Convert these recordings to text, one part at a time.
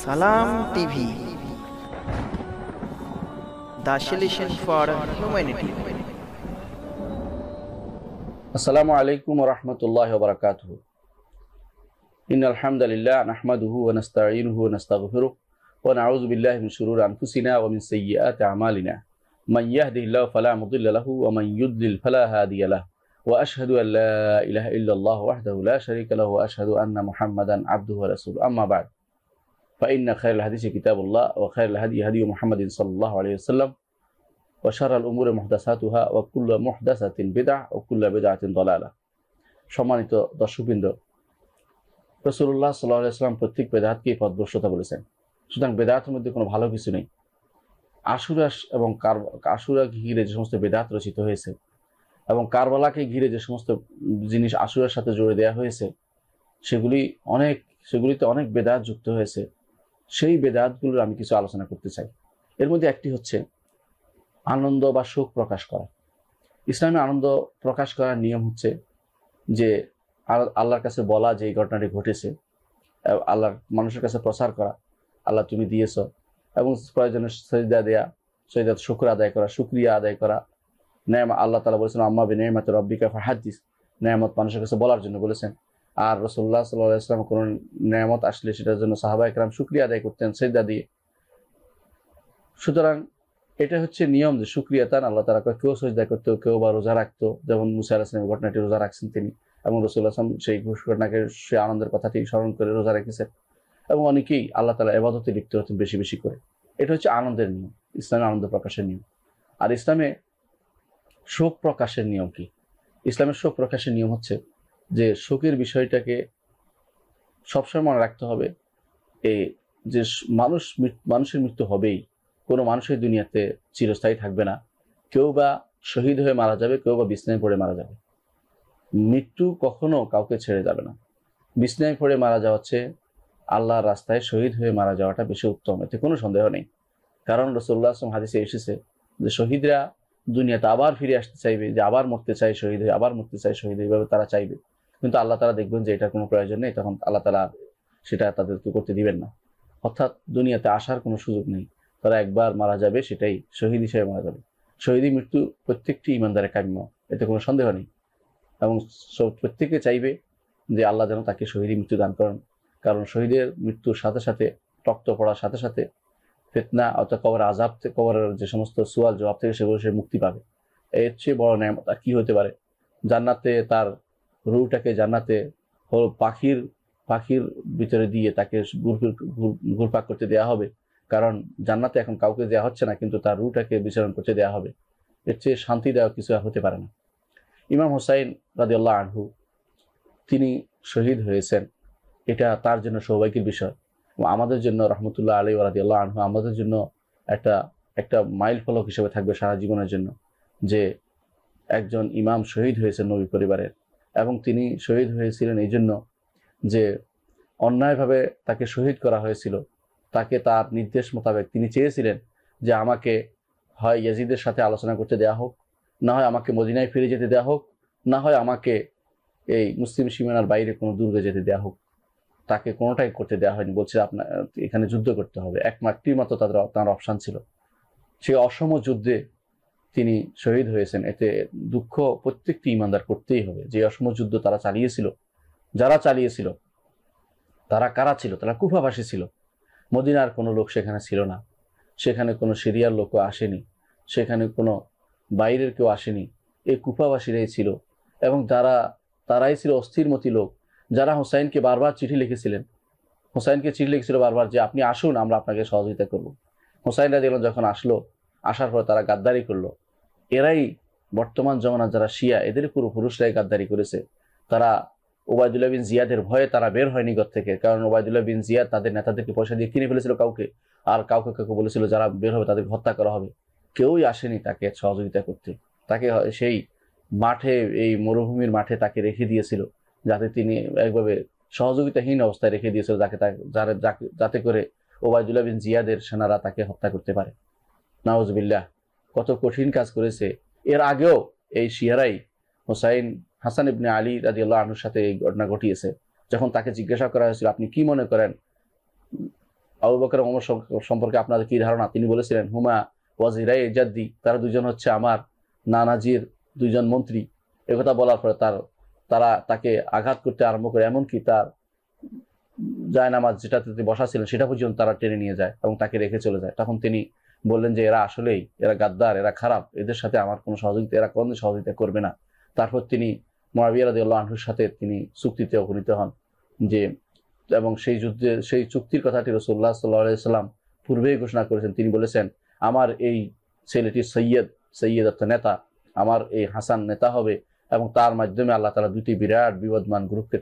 Salam TV, the solution for humanity. Assalamu alaikum wa rahmatullahi wa barakatuh. Innal hamdalillah nahmaduhu wa nasta'inuhu wa nastaghfiruh wa na'udzu billahi min shururi anfusina wa min sayyiati a'malina. Man yahdihillahu fala mudilla lahu wa man yudlil fala hadiya lahu. Wa ashhadu an la ilaha illallah wahdahu la sharika lahu wa ashhadu anna Muhammadan abduhu wa rasuluhu. Amma ba'd. Fa inna khayral hadisi kitabullah wa khayral hadi hadi Muhammadin sallallahu alayhi wasallam. وشر الأمور محدثاتها وكل محدثة بدعة وكل بدعة ضلالة. সম্মানিত দর্শকবৃন্দ, রাসূলুল্লাহ সাল্লাল্লাহু আলাইহি ওয়াসাল্লাম প্রত্যেক বেদাতকে পথভ্রষ্টতা বলেছেন। সুতরাং বেদাতের মধ্যে কোনো ভালো কিছু নেই। আশুরাকে ঘিরে যে সমস্ত বেদাত রচিত হয়েছে এবং কারবালাকে ঘিরে যে সমস্ত জিনিস আশুরার সাথে জুড়ে দেওয়া হয়েছে সেগুলিতে অনেক বেদাত যুক্ত হয়েছে। সেই বেদাতগুলোর আমি কিছু আলোচনা করতে চাই। এর মধ্যে একটি হচ্ছে আনন্দ বা শোক প্রকাশ করা। ইসলামে আনন্দ প্রকাশ করার নিয়ম হচ্ছে যে আল্লাহর কাছে বলা যে এই ঘটনাটি ঘটেছে, আল্লাহর মানুষের কাছে প্রচার করা, আল্লাহ তুমি দিয়েছ, এবং প্রয়োজনে সজদা দেয়া, সজদাত শুকর আদায় করা, শুকরিয়া আদায় করা। আল্লাহ তাআলা বলেছেন আম্মা বিনিয়ামাতি রাব্বিকা ফাহাদ্দিস, নেয়ামত মানুষের কাছে বলার জন্য বলেছেন। আর রাসূলুল্লাহ সাল্লাল্লাহু আলাইহি ওয়াসাল্লাম কোন নেয়ামত আসলে সেটার জন্য সাহাবায়ে কেরাম শুকরিয়া আদায় করতেন সজদা দিয়ে। সুতরাং এটা হচ্ছে নিয়ম যে শুকরিয়া তান আল্লাহ তাআলা কেউ সজদা করতো, কেউ বা রোজা রাখতো, যেমন মুসা আলাইহিস সালামের ঘটনাটি রোজা রাখছেন তিনি, এবং রাসূলুল্লাহ সাল্লাল্লাহু আলাইহি ওয়াসাল্লাম সেই ঘটনাকে সেই আনন্দের কথাটি স্মরণ করে রোজা রেখেছেন, এবং অনেকেই আল্লাহ তাআলা ইবাদতে লিপ্ত হতেন বেশি বেশি করে। এটা হচ্ছে আনন্দের নিয়ম, ইসলামে আনন্দ প্রকাশের নিয়ম। আর ইসলামে শোক প্রকাশের নিয়ম কি? ইসলামের শোক প্রকাশের নিয়ম হচ্ছে যে শোকের বিষয়টাকে সবসময় মনে রাখতে হবে যে মানুষের মৃত্যু হবেই। কোনো মানুষের দুনিয়াতে চিরস্থায়ী থাকবে না। কেউ বা শহীদ হয়ে মারা যাবে, কেউ বা বিছনায় পড়ে মারা যাবে। মৃত্যু কখনো কাউকে ছেড়ে যাবে না। বিছনায় পড়ে মারা যাওয়া হচ্ছে আল্লাহর রাস্তায় শহীদ হয়ে মারা যাওয়াটা বেশি উত্তম, এতে কোনো সন্দেহ নেই। কারণ রাসূলুল্লাহ সাল্লাল্লাহু আলাইহি ওয়াসাল্লাম হাদিসে এসেছে যে শহীদরা দুনিয়াতে আবার ফিরে আসতে চাইবে, যে আবার মরতে চাই শহীদ হয়ে, আবার মরতে চাই শহীদ হয়ে, এইভাবে তারা চাইবে। কিন্তু আল্লাহ তাআলা দেখবেন যে এটার কোনো প্রয়োজন নেই, তখন আল্লাহ তাআলা সেটা তাদেরকে করতে দিবেন না। অর্থাৎ দুনিয়াতে আসার কোনো সুযোগ নেই। তারা একবার মারা যাবে, সেটাই শহীদ হিসেবে মারা যাবে। শহীদি মৃত্যু প্রত্যেকটি ইমানদারের কাম্য, এতে কোনো সন্দেহ নেই। এবং প্রত্যেকে চাইবে যে আল্লাহ যেন তাকে শহীদি মৃত্যু দান করেন। কারণ শহীদের মৃত্যুর সাথে সাথে, রক্ত পড়ার সাথে সাথে ফিতনা অর্থাৎ কবরের আযাব থেকে, কবরের যে সমস্ত সুয়াল জবাব থেকে সেগুলো সে মুক্তি পাবে। এর চেয়ে বড় নেয়ামত আর কি হতে পারে? জান্নাতে তার রূহটাকে জান্নাতে পাখির ভিতরে দিয়ে তাকে ঘুরপাক করতে দেওয়া হবে। কারণ জান্নাতে এখন কাউকে দেওয়া হচ্ছে না, কিন্তু তার রূহটাকে বিচরণ করতে দেওয়া হবে। এর চেয়ে শান্তিদায়ক কিছু হতে পারে না। ইমাম হুসাইন রাদিয়াল্লাহু আনহু তিনি শহীদ হয়েছেন, এটা তার জন্য সৌভাগ্যের বিষয়। আমাদের জন্য রাহমাতুল্লাহ আলাইহি ওয়া রাদিয়াল্লাহু আনহু আমাদের জন্য একটা মাইল ফলক হিসেবে থাকবে সারা জীবনের জন্য, যে একজন ইমাম শহীদ হয়েছেন নবী পরিবারের। এবং তিনি শহীদ হয়েছিলেন এই জন্য যে অন্যায়ভাবে তাকে শহীদ করা হয়েছিল। তাকে তার নির্দেশ মোতাবেক তিনি চেয়েছিলেন যে আমাকে হয় ইয়াজিদের সাথে আলোচনা করতে দেয়া হোক, না হয় আমাকে মদিনায় ফিরে যেতে দেয়া হোক, না হয় আমাকে এই মুসলিম সীমানার বাইরে কোনো দুর্গে যেতে দেয়া হোক। তাকে কোনোটাই করতে দেওয়া হয়নি। বলছে আপনার এখানে যুদ্ধ করতে হবে, একমাত্রই মাত্র তার অপশান ছিল। সেই অসম যুদ্ধে তিনি শহীদ হয়েছেন। এতে দুঃখ প্রত্যেকটি ইমানদার করতেই হবে। যে অসম যুদ্ধ যারা চালিয়েছিল তারা কারা ছিল? তারা কুফাবাসী ছিল। মদিনার কোনো লোক সেখানে ছিল না, সেখানে কোনো সিরিয়ার লোকও আসেনি, সেখানে কোনো বাইরের কেউ আসেনি। এই কুফাবাসীরাই ছিল, এবং তারাই ছিল অস্থিরমতি লোক, যারা হুসাইনকে বারবার চিঠি লিখেছিল বারবার যে আপনি আসুন, আমরা আপনাকে সহযোগিতা করব। হুসাইন রাদিয়াল্লাহু যখন আসার পর তারা গাদ্দারি করলো। এরাই বর্তমান জমানার যারা শিয়া, এদের পুরুষরাই গাদ্দারি করেছে। তারা ওবায়দুল্লাহ বিন জিয়াদের ভয়ে তারা বের হয়নি ঘর থেকে। কারণ ওবায়দুল্লাহ বিন জিয়াদ তাদের নেতাদেরকে পয়সা দিয়ে কিনে ফেলেছিল কাউকে, আর কাউকে বলেছিল যারা বের হবে তাদেরকে হত্যা করা হবে। কেউই আসেনি তাকে সহযোগিতা করতে। তাকে সেই মাঠে, এই মরুভূমির মাঠে তাকে রেখে দিয়েছিল, যাতে তিনি একভাবে সহযোগিতাহীন অবস্থায় রেখে দিয়েছিল, যাতে করে ওবায়দুল্লাহ বিন জিয়াদের সেনারা তাকে হত্যা করতে পারে। নাউজুবিল্লাহ, কত কঠিন কাজ করেছে। এর আগেও এই শিয়ারাই হাসান ইবনে আলী রাদিয়াল্লাহু আনহুর সাথে এই ঘটনা ঘটিয়েছে। যখন তাকে জিজ্ঞাসা করা হয়েছিল আপনি কি মনে করেন আবু বকর ওমর সম্পর্কে আপনাদের কি ধারণা? তিনি বলেছিলেন হুমা ওয়াজিরাই জাদ্দি, তারা দুজন হচ্ছে আমার নানাজির দুইজন মন্ত্রী। একথা বলার পরে তারা তাকে আঘাত করতে আরম্ভ করে, এমনকি তার জায়নামাজ যেটাতে বসা ছিলেন সেটা পর্যন্ত তারা টেনে নিয়ে যায় এবং তাকে রেখে চলে যায়। তখন তিনি বললেন যে এরা গাদ্দার, এরা খারাপ, এদের সাথে আমার কোনো সহযোগিতা, এরা কোন সহযোগিতা করবে না। তারপর তিনি মুআবিয়া রাদিয়াল্লাহু আনহুর সাথে তিনি চুক্তিতে উপনীত হন যে, এবং সেই চুক্তির কথাটি রাসূলুল্লাহ সাল্লাল্লাহু আলাইহি সাল্লাম পূর্বেই ঘোষণা করেছেন। তিনি বলেছেন আমার এই ছেলেটি সৈয়দ অর্থাৎ নেতা, আমার এই হাসান নেতা হবে এবং তার মাধ্যমে আল্লাহ তাআলা দুটি বিরাট বিবদমান গ্রুপকে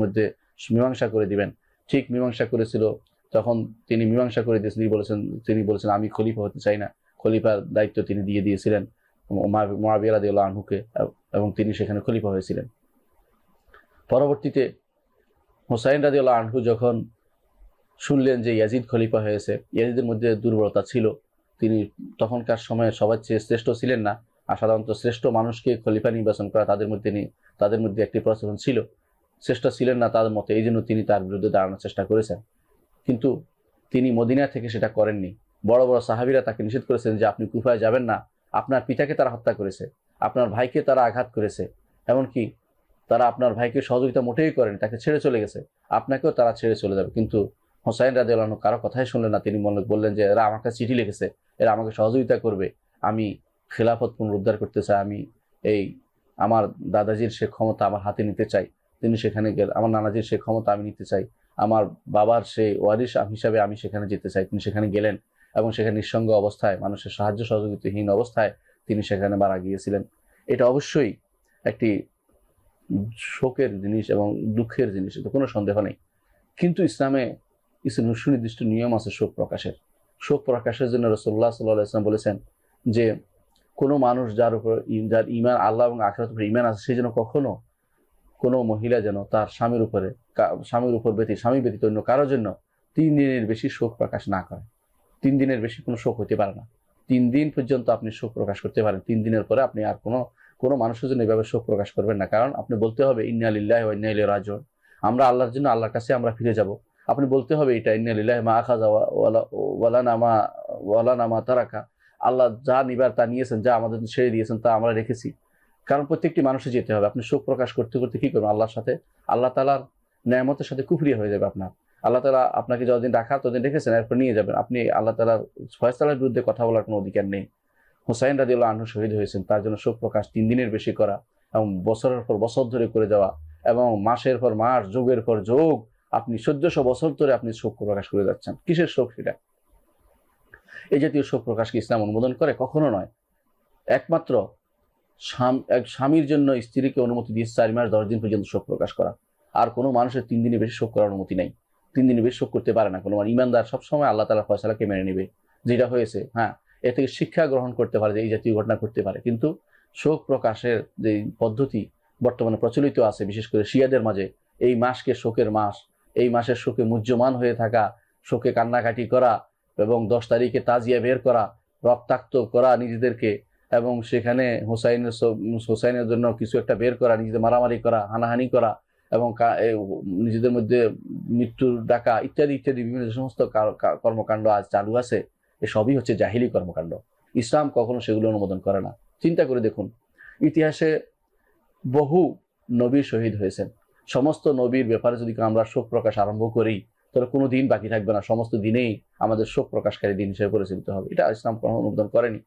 মধ্যে মীমাংসা করে দিবেন। ঠিক মীমাংসা করেছিল, তখন তিনি মীমাংসা করে দিয়েছেন, তিনি বলেছেন আমি খলিফা হতে চাই না। খলিফার দায়িত্ব তিনি দিয়ে দিয়েছিলেন মুআবিয়া রাদিয়াল্লাহু আনহুকে এবং তিনি সেখানে খলিফা হয়েছিলেন। পরবর্তীতে হুসাইন রাদিয়াল্লাহু আনহু যখন শুনলেন যে ইয়াজিদ খলিফা হয়েছে, ইয়াজিদের মধ্যে দুর্বলতা ছিল, তিনি তখনকার সময়ে সবার চেয়ে শ্রেষ্ঠ ছিলেন না, আর সাধারণত শ্রেষ্ঠ মানুষকে খলিফা নির্বাচন করা তাদের মধ্যে একটি প্রচলন ছিল, শ্রেষ্ঠ ছিলেন না তাদের মতে, এই জন্য তিনি তার বিরুদ্ধে দাঁড়ানোর চেষ্টা করেছেন। কিন্তু তিনি মদিনা থেকে সেটা করেননি। বড় বড় সাহাবীরা তাকে নিষেধ করেছেন যে আপনি কুফায় যাবেন না, আপনার পিতাকে তারা হত্যা করেছে, আপনার ভাইকে তারা আঘাত করেছে, এমনকি তারা আপনার ভাইকে সহযোগিতা মোটেই করেন, তাকে ছেড়ে চলে গেছে, আপনাকেও তারা ছেড়ে চলে যাবে। কিন্তু হুসাইন রাদিয়াল্লাহু আনহু কারো কথাই শুনলেন না। তিনি বললেন যে এরা আমাকে চিঠি লিখেছে, এরা আমাকে সহযোগিতা করবে, আমি খেলাফত পুনরুদ্ধার করতে চাই, আমি আমার দাদাজির সে ক্ষমতা আমার হাতে নিতে চাই। তিনি সেখানে গেলেন, আমার নানাজির সে ক্ষমতা আমি নিতে চাই, আমার বাবার সেই ওয়ারিশ হিসাবে আমি সেখানে যেতে চাই। তিনি সেখানে গেলেন এবং সেখানে নিঃসঙ্গ অবস্থায়, মানুষের সাহায্য সহযোগিতাহীন অবস্থায় তিনি সেখানে মারা গিয়েছিলেন। এটা অবশ্যই একটি শোকের জিনিস এবং দুঃখের জিনিস, এতে কোনো সন্দেহ নেই। কিন্তু ইসলামে সুনির্দিষ্ট নিয়ম আছে শোক প্রকাশের। শোক প্রকাশের জন্য রাসূলুল্লাহ সাল্লাল্লাহু আলাইহি ওয়াসাল্লাম বলেছেন যে কোনো মানুষ যার ঈমান আল্লাহ এবং আখিরাতের উপর ঈমান আছে, সে যেন কখনো কোনো মহিলা যেন তার স্বামী ব্যতীত অন্য কারোর জন্য 3 দিনের বেশি শোক প্রকাশ না করে। 3 দিনের বেশি কোনো শোক হতে পারে না। 3 দিন পর্যন্ত আপনি শোক প্রকাশ করতে পারেন, 3 দিনের পরে আপনি আর কোনো মানুষের জন্য এভাবে শোক প্রকাশ করবেন না। কারণ আপনি বলতে হবে ইন্না লিল্লাহি ওয়া ইন্না ইলাইহি রাজিউন, আমরা আল্লাহর জন্য আল্লাহর কাছে আমরা ফিরে যাব। আপনি বলতে হবে এটা ইন্না লিল্লাহি মা আখাযা ওয়া লানা মা তারাকা, আল্লাহ যা নিবার তা নিয়েছেন, যা আমাদের ছেড়ে দিয়েছেন তা আমরা রেখেছি। কারণ প্রত্যেকটি মানুষের যেতে হবে। আপনি শোক প্রকাশ করতে করতে কি করবেন? আল্লাহর সাথে, আল্লাহ তাআলার নেয়ামতের সাথে কুফরি হয়ে যাবে আপনার। আল্লাহ তাআলা আপনাকে যতদিন ততদিন রেখেছেন, এরপর নিয়ে যাবেন। আপনি আল্লাহ তাআলার ফয়সালার বিরুদ্ধে কথা বলার কোনো অধিকার নেই। হুসাইন রাদিয়াল্লাহু আনহু শহীদ হয়েছেন, তার জন্য শোক প্রকাশ 3 দিনের বেশি করা এবং বছরের পর বছর ধরে করে যাওয়া এবং মাসের পর মাস, যুগের পর যুগ, আপনি 1400 বছর ধরে আপনি শোক প্রকাশ করে যাচ্ছেন। কিসের শোক সেটা? এই জাতীয় শোক প্রকাশকে ইসলাম অনুমোদন করে? কখনো নয়। একমাত্র এক স্বামীর জন্য স্ত্রীকে অনুমতি দিয়েছে 4 মাস 10 দিন পর্যন্ত শোক প্রকাশ করা। আর কোনো মানুষের 3 দিনের বেশি শোক করার অনুমতি নেই। 3 দিনের বেশি শোক করতে পারে না কোনো মানুষ। ইমানদার সবসময় আল্লাহ তাআলার ফয়সালাকে মেনে নেবে। যেটা হয়েছে, হ্যাঁ, এ থেকে শিক্ষা গ্রহণ করতে পারে যে এই জাতীয় ঘটনা করতে পারে। কিন্তু শোক প্রকাশের যে পদ্ধতি বর্তমানে প্রচলিত আছে, বিশেষ করে শিয়াদের মাঝে, এই মাসকে শোকের মাস, এই মাসের শোকে মুহ্যমান হয়ে থাকা, শোকে কান্নাকাটি করা এবং 10 তারিখে তাজিয়া বের করা, রক্তাক্ত করা নিজেদেরকে, এবং সেখানে হুসাইনের জন্য কিছু একটা বের করা, নিজেদের মারামারি করা, হানাহানি করা এবং নিজেদের মধ্যে মৃত্যুর ডাকা ইত্যাদি ইত্যাদি বিভিন্ন যে সমস্ত কর্মকাণ্ড আজ চালু আছে, এসবই হচ্ছে জাহিলি কর্মকাণ্ড। ইসলাম কখনো সেগুলো অনুমোদন করে না। চিন্তা করে দেখুন, ইতিহাসে বহু নবী শহীদ হয়েছেন। সমস্ত নবীর ব্যাপারে যদি আমরা শোক প্রকাশ আরম্ভ করি, তাহলে কোনো দিন বাকি থাকবে না, সমস্ত দিনেই আমাদের শোক প্রকাশকারী দিন হিসেবে পরিচালিত হবে। এটা ইসলাম কখনো অনুমোদন করেনি।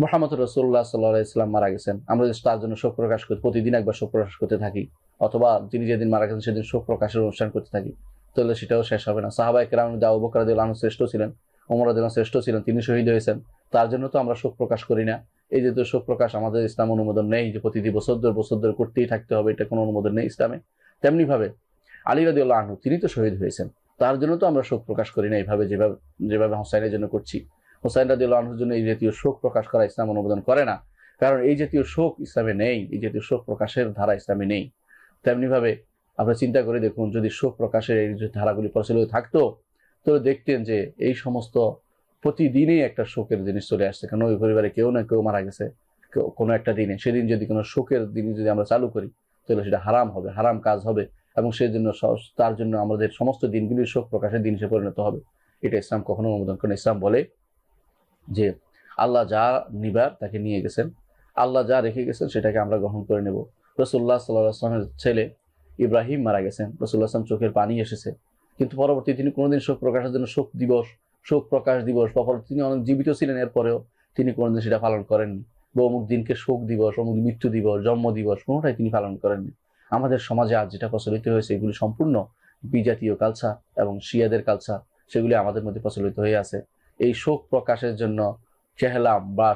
মুহাম্মদ রাসূলুল্লাহ সাল্লাল্লাহু আলাইহি ওয়াসাল্লাম মারা গেছেন, আমরা তার জন্য শোক প্রকাশ করতে প্রতিদিন একবার শোক প্রকাশ করতে থাকি, অথবা তিনি যেদিন মারা গেছেন সেদিন শোক প্রকাশের অনুষ্ঠান করতে থাকি, তাহলে সেটাও শেষ হবে না। সাহাবায়ে কেরামের মধ্যে আবু বকর রাদিয়াল্লাহু আনহু শ্রেষ্ঠ ছিলেন, ওমর রাদিয়াল্লাহু আনহু শ্রেষ্ঠ ছিলেন, তিনি শহীদ হয়েছেন, তার জন্য তো আমরা শোক প্রকাশ করি না। এই যে শোক প্রকাশ আমাদের ইসলাম অনুমোদন নেই যে প্রতিটি বছর ধরে করতেই থাকতে হবে, এটা কোনো অনুমোদন নেই ইসলামে। তেমনি ভাবে আলী রাদিয়াল্লাহু আনহু, তিনি তো শহীদ হয়েছেন, তার জন্য তো আমরা শোক প্রকাশ করি না এইভাবে যেভাবে হুসাইনের জন্য করছি। হুসাইন রাদিয়াল্লাহু আনহুর জন্য এই জাতীয় শোক প্রকাশ করা ইসলাম অনুমোদন করে না, কারণ এই জাতীয় শোক ইসলামে নেই, এই জাতীয় শোক প্রকাশের ধারা ইসলামে নেই। তেমনি ভাবে আপনারা চিন্তা করে দেখুন, যদি শোক প্রকাশের এই যে ধারাগুলি প্রচলিত থাকতো, তাহলে দেখতেন যে এই সমস্ত প্রতিদিনই একটা শোকের জিনিস চলে আসছে। কারণ ওই পরিবারে কেউ না কেউ মারা গেছে কোনো একটা দিনে, সেদিন যদি কোনো শোকের দিন যদি আমরা চালু করি, তাহলে সেটা হারাম হবে, হারাম কাজ হবে এবং সেই জন্য তার জন্য আমাদের সমস্ত দিনগুলি শোক প্রকাশের দিন হিসেবে পরিণত হবে। এটা ইসলাম কখনো অনুমোদন করে না। ইসলাম বলে যে আল্লাহ যা নিবার তাকে নিয়ে গেছেন, আল্লাহ যা রেখে গেছেন সেটাকে আমরা গ্রহণ করে নেব। রাসূলুল্লাহ সাল্লাল্লাহু আলাইহি ওয়াসাল্লামের ছেলে ইব্রাহিম মারা গেছেন, রাসূলুল্লাহ সাল্লাল্লাহু আলাইহি ওয়াসাল্লাম চোখের পানি এসেছে, কিন্তু পরবর্তী তিনি কোনোদিন শোক প্রকাশের জন্য শোক প্রকাশ দিবস বা তিনি অনেক জীবিত ছিলেন, এরপরেও তিনি কোনোদিন সেটা পালন করেননি। বা অমুক দিনকে শোক দিবস, অমুক মৃত্যু দিবস, জন্ম দিবস, কোনোটাই তিনি পালন করেননি। আমাদের সমাজে আজ যেটা প্রচলিত হয়েছে এগুলি সম্পূর্ণ বিজাতীয় কালচার এবং শিয়াদের কালচার, সেগুলি আমাদের মধ্যে প্রচলিত হয়ে আছে। এই শোক প্রকাশের জন্য চেহলাম বা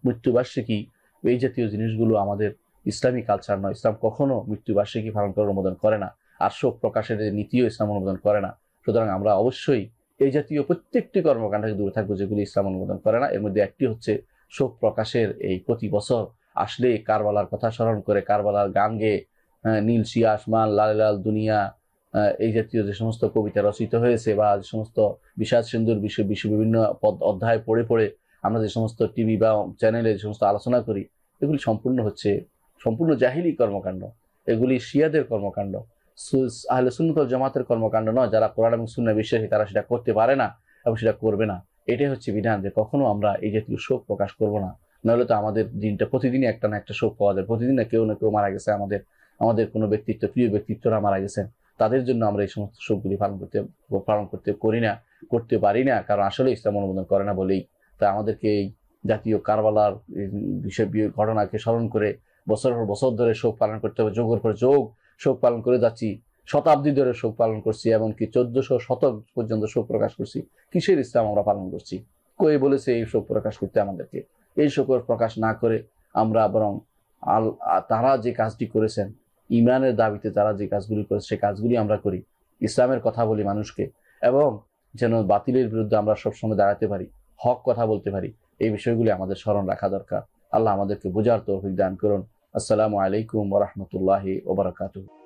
মৃত্যুবার্ষিকী, এই জাতীয় জিনিসগুলো আমাদের ইসলামী কালচার নয়। ইসলাম কখনো মৃত্যুবার্ষিকী পালন করার অনুমোদন করে না, আর শোক প্রকাশের নীতিও ইসলাম অনুমোদন করে না। সুতরাং আমরা অবশ্যই এই জাতীয় প্রত্যেকটি কর্মকাণ্ড থেকে দূরে থাকবো যেগুলি ইসলাম অনুমোদন করে না। এর মধ্যে একটি হচ্ছে শোক প্রকাশের এই প্রতি বছর আসলে কারবালার কথা স্মরণ করে কারবালার গান গেয়ে নীল শিয়া আসমান, লাল লাল দুনিয়া, এই জাতীয় যে সমস্ত কবিতা রচিত হয়েছে বা যে সমস্ত বিষাদ সিন্ধুর বিষয় বিভিন্ন অধ্যায় পড়ে পড়ে আমরা যে সমস্ত টিভি বা চ্যানেলে যে সমস্ত আলোচনা করি, এগুলি সম্পূর্ণ জাহিলি কর্মকাণ্ড। এগুলি শিয়াদের কর্মকাণ্ড, আহলে সুন্নাত ওয়াল জামাতের কর্মকাণ্ড নয়। যারা কোরআন এবং সুন্নাহ বিশ্বাসী তারা সেটা করতে পারে না এবং সেটা করবে না। এটাই হচ্ছে বিধান যে কখনো আমরা এই জাতীয় শোক প্রকাশ করবো না। নাহলে তো আমাদের দিনটা প্রতিদিনই একটা না একটা শোক পাওয়া যায়। প্রতিদিন না কেউ মারা গেছে, আমাদের কোনো ব্যক্তিত্ব, প্রিয় ব্যক্তিত্বরা মারা গেছেন, তাদের জন্য আমরা এই সমস্ত শোকগুলি করতে পারি না, কারণ আসলে ইসলাম অনুমোদন করে না বলেই। তা আমাদেরকে এই জাতীয় কারবালার ঘটনাকে স্মরণ করে বছর পর বছর ধরে শোক পালন করতে হবে, যোগের পর যোগ শোক পালন করে যাচ্ছি, শতাব্দী ধরে শোক পালন করছি, এমনকি 1400 শতক পর্যন্ত শোক প্রকাশ করছি। কিসের ইসলাম আমরা পালন করছি? কই বলেছে এই শোক প্রকাশ করতে আমাদেরকে? এই শোকের প্রকাশ না করে আমরা বরং তারা যে কাজটি করেছেন, ইমানের দাবিতে তারা যে কাজগুলি করেছে সেই কাজগুলি আমরা করি, ইসলামের কথা বলি মানুষকে, এবং যেন বাতিলের বিরুদ্ধে আমরা সবসময় দাঁড়াতে পারি, হক কথা বলতে পারি। এই বিষয়গুলি আমাদের স্মরণ রাখা দরকার। আল্লাহ আমাদেরকে বোঝার তৌফিক দান করুন। আসসালামু আলাইকুম ওয়া রাহমাতুল্লাহি ওয়া বারাকাতুহু।